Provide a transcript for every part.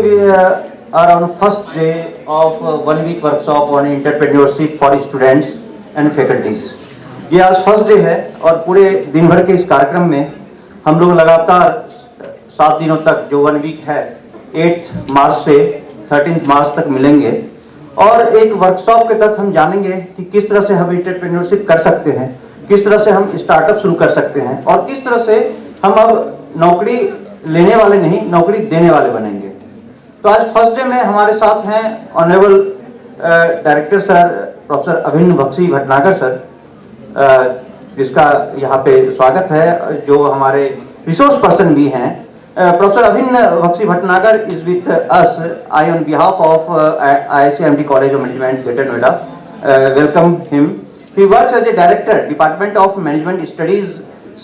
we are on first day of 1 week workshop on entrepreneurship for students and faculties. ये आज first day है और पूरे दिन भर के इस कार्यक्रम में हम लोग लगातार 7 दिनों तक जो 1 वीक है 8 मार्च से 13 मार्च तक मिलेंगे और एक वर्कशॉप के तहत हम जानेंगे कि किस तरह से हम एंटरप्रेन्योरशिप कर सकते हैं, किस तरह से हम स्टार्टअप शुरू कर सकते हैं और किस तरह से हम अब नौकरी लेने वाले नहीं नौकरी देने वाले बनेंगे। तो आज फर्स्ट डे में हमारे साथ हैं honourable director sir professor Abhinn Bakshi Bhatnagar sir, जिसका यहाँ पे स्वागत है, जो हमारे रिसोर्स पर्सन भी हैं। Professor Abhinn Bakshi Bhatnagar is with us. I on behalf of IICMD college of management Greater Noida welcome him. He works as a director department of management studies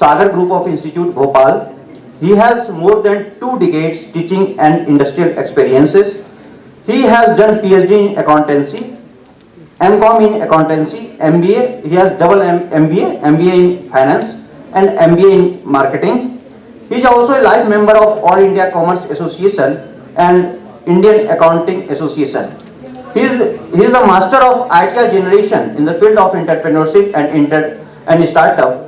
Sagar group of institute Bhopal. He has more than 2 decades teaching and industrial experiences. He has done PhD in accountancy, MCom in accountancy, MBA. He has double MBA, MBA in finance and MBA in marketing. He is also a life member of All India Commerce Association and Indian Accounting Association. He is the master of idea generation in the field of entrepreneurship and startup.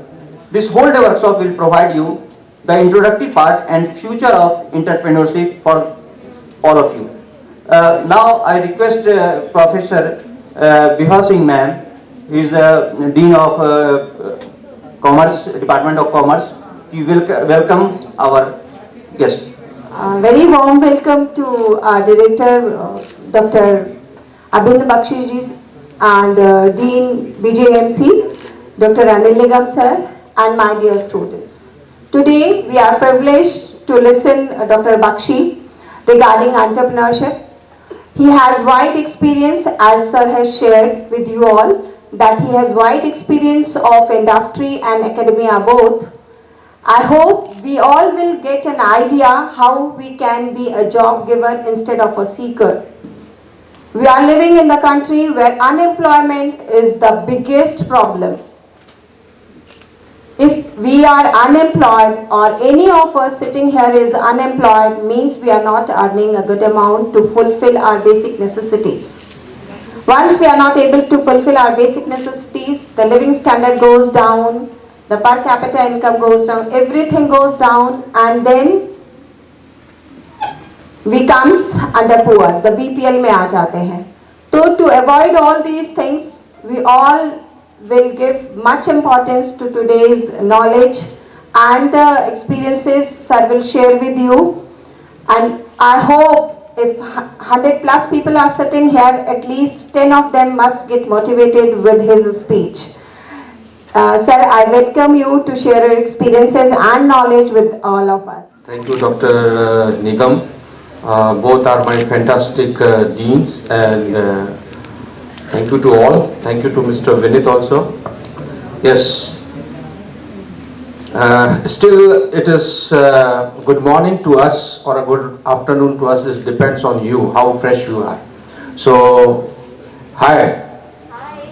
This whole day workshop will provide you the introductory part and future of entrepreneurship for all of you. Now I request Professor Bihar Singh ma'am, he is Dean of Commerce, Department of Commerce. You will welcome our guest. Very warm welcome to our Director Dr. Abhinna Bakshi ji and Dean BJMC, Dr. Anil Nigam sir and my dear students. Today we are privileged to listen Dr. Bakshi regarding entrepreneurship. He has wide experience, as sir has shared with you all, that he has wide experience of industry and academia both. I hope we all will get an idea how we can be a job giver instead of a seeker. We are living in the country where unemployment is the biggest problem. If we are unemployed or any of us sitting here is unemployed, means we are not earning a good amount to fulfill our basic necessities. Once we are not able to fulfill our basic necessities, the living standard goes down, the per capita income goes down, everything goes down, and then we comes under poor, the BPL में आ जाते हैं। तो to avoid all these things, we all will give much importance to today's knowledge and the experiences sir will share with you, and I hope if 100 plus people are sitting here, at least 10 of them must get motivated with his speech. Sir, I welcome you to share your experiences and knowledge with all of us. Thank you, Dr. Nigam. Both are my fantastic deans, and thank you to all. Thank you to Mr. Vinit also. Yes. Still, it is good morning to us or a good afternoon to us. It depends on you, how fresh you are. So, hi.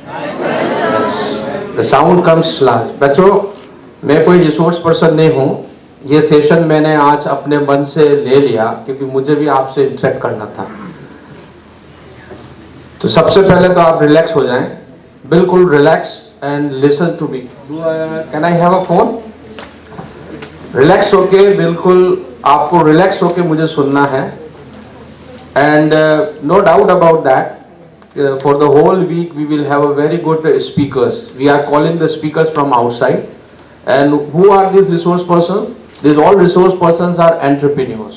Yes. The sound comes large. बच्चों, मैं कोई resource person नहीं हूँ। ये session मैंने आज अपने मन से ले लिया क्योंकि मुझे भी आपसे इंटरेक्ट करना था। तो सबसे पहले तो आप रिलैक्स हो जाएं, बिल्कुल relax and listen to me. Can I have a phone? Relax होके, बिल्कुल आपको रिलैक्स होके मुझे सुनना है। And no doubt about that, for the whole week we will have a very good speakers. We are calling the speakers from outside, and who are this resource persons? These all resource persons are entrepreneurs,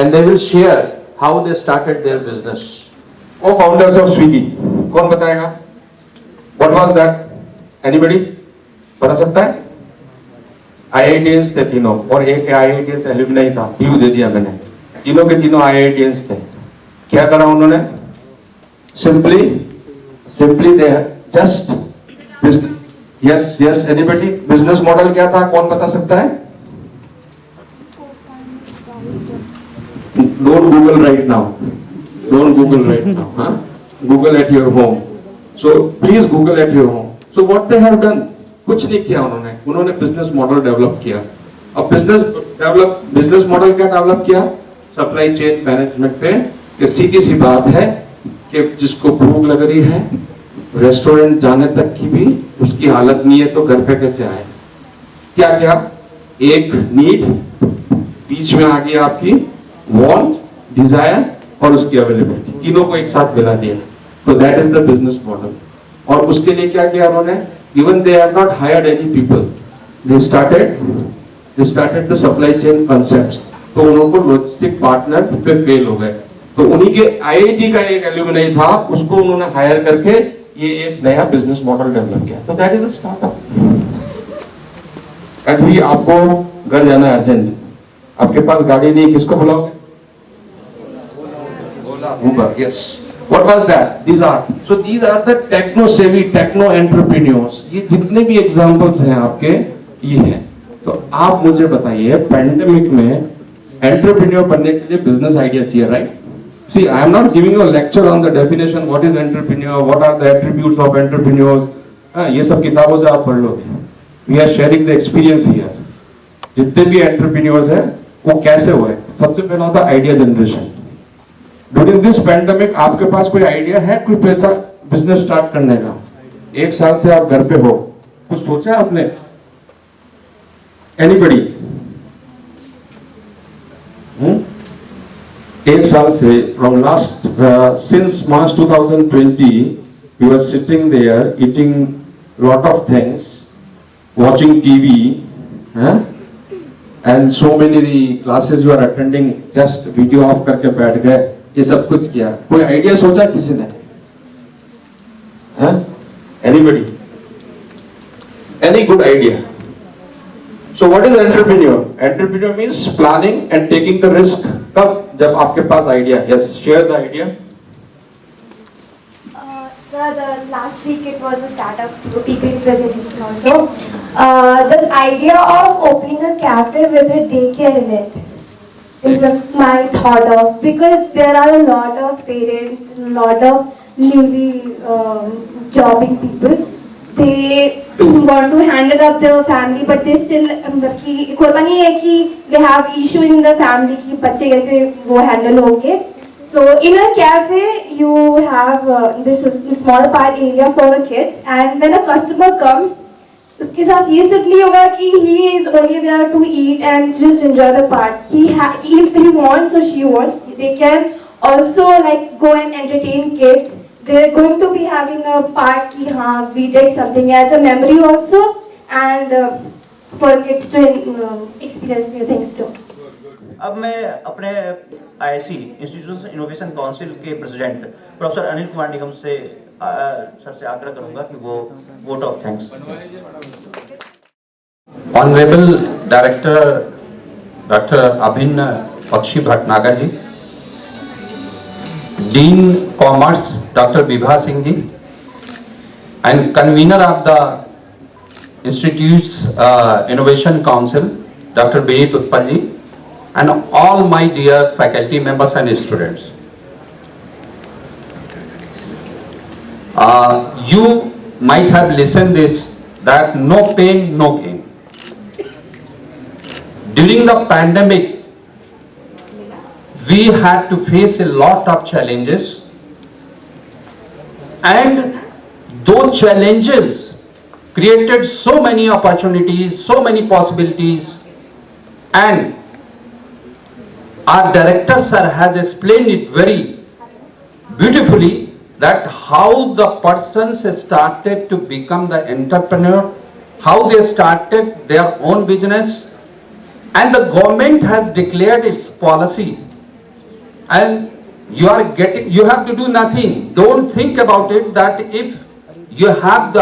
and they will share how they started their business. Co-founders of Swiggy, कौन बताएगा? What was that? Anybody? बता सकता है? IITians थे तीनों, और एक IITians alumni था, व्यू दे दिया मैंने। तीनों के तीनों IITians थे। क्या करा उन्होंने? Simply they just yes anybody? Business model क्या था? कौन बता सकता है? Don't Google right now. Huh? Google at your home. So please Google at your home. So what they have done? कुछ नहीं किया उन्होंने बिजनेस मॉडल डेवलप किया। अब बिजनेस मॉडल क्या डेवलप किया? सप्लाई चेन मैनेजमेंट पे कि सीधी सी बात है कि जिसको भूख लग रही है रेस्टोरेंट जाने तक की भी उसकी हालत नहीं है तो घर पे कैसे आए। क्या क्या एक नीड, बीच में आ गई आपकी वांट, डिजायर और उसकी अवेलेबिलिटी, तीनों को एक साथ मिला दिया। तो that is the business model. और उसके लिए क्या किया उन्होंने, even they have not hired any people, they started the supply chain concept. तो उनको लॉजिस्टिक पार्टनर पे फेल हो गए, तो उन्हीं के आईआईटी का एक एल्यूमिनाई था, उसको उन्होंने हायर करके ये एक नया बिजनेस मॉडल डेवलप किया। तो दैट इज अ स्टार्टअप। अभी आपको घर जाना है अर्जेंट, आपके पास गाड़ी नहीं, किसको बुलाओगे? Uber, yes. What was that? These are the techno savvy, techno entrepreneurs. ये जितने भी एग्जांपल्स हैं आपके, ये हैं। तो आप मुझे बताइए, पैंडेमिक में एंटरप्रेन्योर बनने के लिए बिजनेस आइडिया चाहिए, right? See, I am not giving you a lecture on the definition, what is entrepreneur, what are the attributes of entrepreneurs. ये सब किताबों से आप पढ़ लोगे। We are sharing the experience here. जितने भी एंटरप्रेन्योर्स हैं, वो कैसे हुए? सबसे पहला होता है idea generation. During this pandemic आपके पास कोई आइडिया है, कोई पैसा बिजनेस स्टार्ट करने का? एक साल से आप घर पे हो, कुछ सोचा आपने? एनीबडी? एक साल से from last since March 2020 you are sitting there eating lot of things, watching TV, and so many classes you are attending, just video off करके बैठ गए, ये सब कुछ किया। कोई आइडिया सोचा किसी ने? Anybody? Any good idea? So what is entrepreneur? Entrepreneur means planning and taking the risk. कब? जब आपके पास idea. Yes, share the idea. Sir, last week it was a startup PPT presentation also. The idea of opening a cafe with a daycare in it is my thought of, because there are a lot of parents, a lot of newly jobbing people. They want to handle up their family, but they still कि कोई नहीं है कि they have issue in the family कि बच्चे कैसे वो handle होंगे. So in a cafe you have this small part area for the kids, and when a customer comes, उसके साथ ये सिर्फ नहीं होगा कि he is only there to eat and just enjoy the part. If he wants or she wants, they can also like go and entertain kids. They're going to be having a part कि हाँ we did something as a memory also, and for kids to experience new things too. अब मैं अपने IIC institution innovation council के president professor Anil Kumar Nigam से sir से आग्रह करूंगा कि वो vote of thanks. Honourable director doctor Abhinn Bakshi Bhatnagar ji, dean commerce doctor Vibha Singh ji, and convener of the institute's innovation council doctor Vineet Utpal ji, and all my dear faculty members and students. You might have listened this, that no pain, no gain. During the pandemic, we had to face a lot of challenges, and those challenges created so many opportunities, so many possibilities, and our director sir has explained it very beautifully that how the persons started to become the entrepreneur, how they started their own business, and the government has declared its policy, and you have to do nothing. Don't think about it, that if you have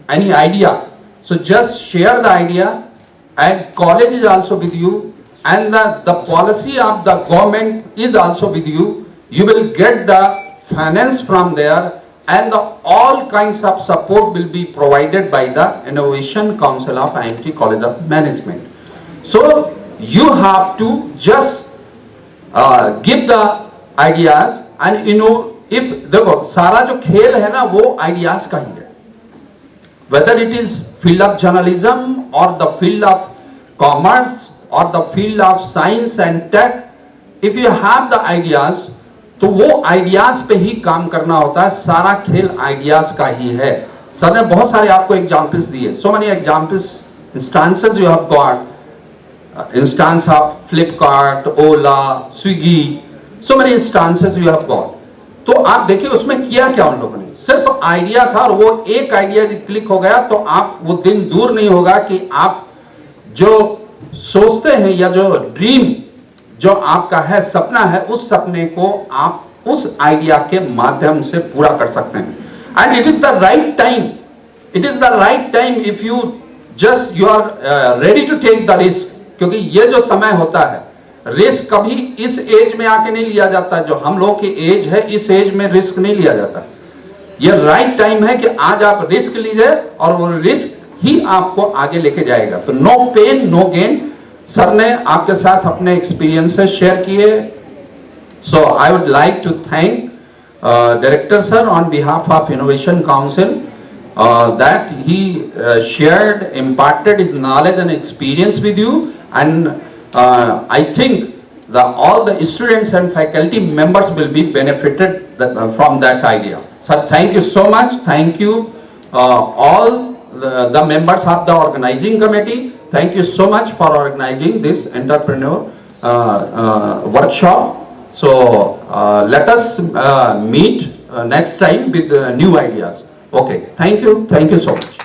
any idea, so just share the idea, and college is also with you, and the policy of the government is also with you. You will get the finance from there, and all kinds of support will be provided by the Innovation Council of IMT College of Management. So you have to just give the ideas, and if देखो सारा जो खेल है ना वो ideas का ही है, whether it is field of journalism or the field of commerce or the field of science and tech, if you have the ideas, तो वो आइडियाज पे ही काम करना होता है, सारा खेल आइडियाज का ही है। सर ने बहुत सारे आपको एग्जाम्पल्स दिए, so many examples, instances you have got, instance of Flipkart, Ola, Swiggy, so many instances you have got. तो आप देखिए उसमें किया क्या उन लोगों ने, सिर्फ आइडिया था और वो एक आइडिया यदि क्लिक हो गया तो आप, वो दिन दूर नहीं होगा कि आप जो सोचते हैं या जो ड्रीम जो आपका है, सपना है, उस सपने को आप उस आइडिया के माध्यम से पूरा कर सकते हैं। And it is the right time, it is the right time if you just you are ready to take the risk, क्योंकि ये जो समय होता है, रिस्क कभी इस एज में आके नहीं लिया जाता, जो हम लोग की एज है इस एज में रिस्क नहीं लिया जाता। ये राइट टाइम है कि आज आप रिस्क लीजिए और वो रिस्क ही आपको आगे लेके जाएगा। तो no pain no gain. Sir ने आपके साथ अपने एक्सपीरियंसेस शेयर किए, so I would like to thank director sir on behalf of innovation council that he shared, imparted his knowledge and experience with you, and I think all the students and faculty members will be benefited from that idea. Sir, thank you so much. Thank you all the members of the organizing committee. Thank you so much for organizing this entrepreneur workshop. So let us meet next time with new ideas. Okay, thank you so much.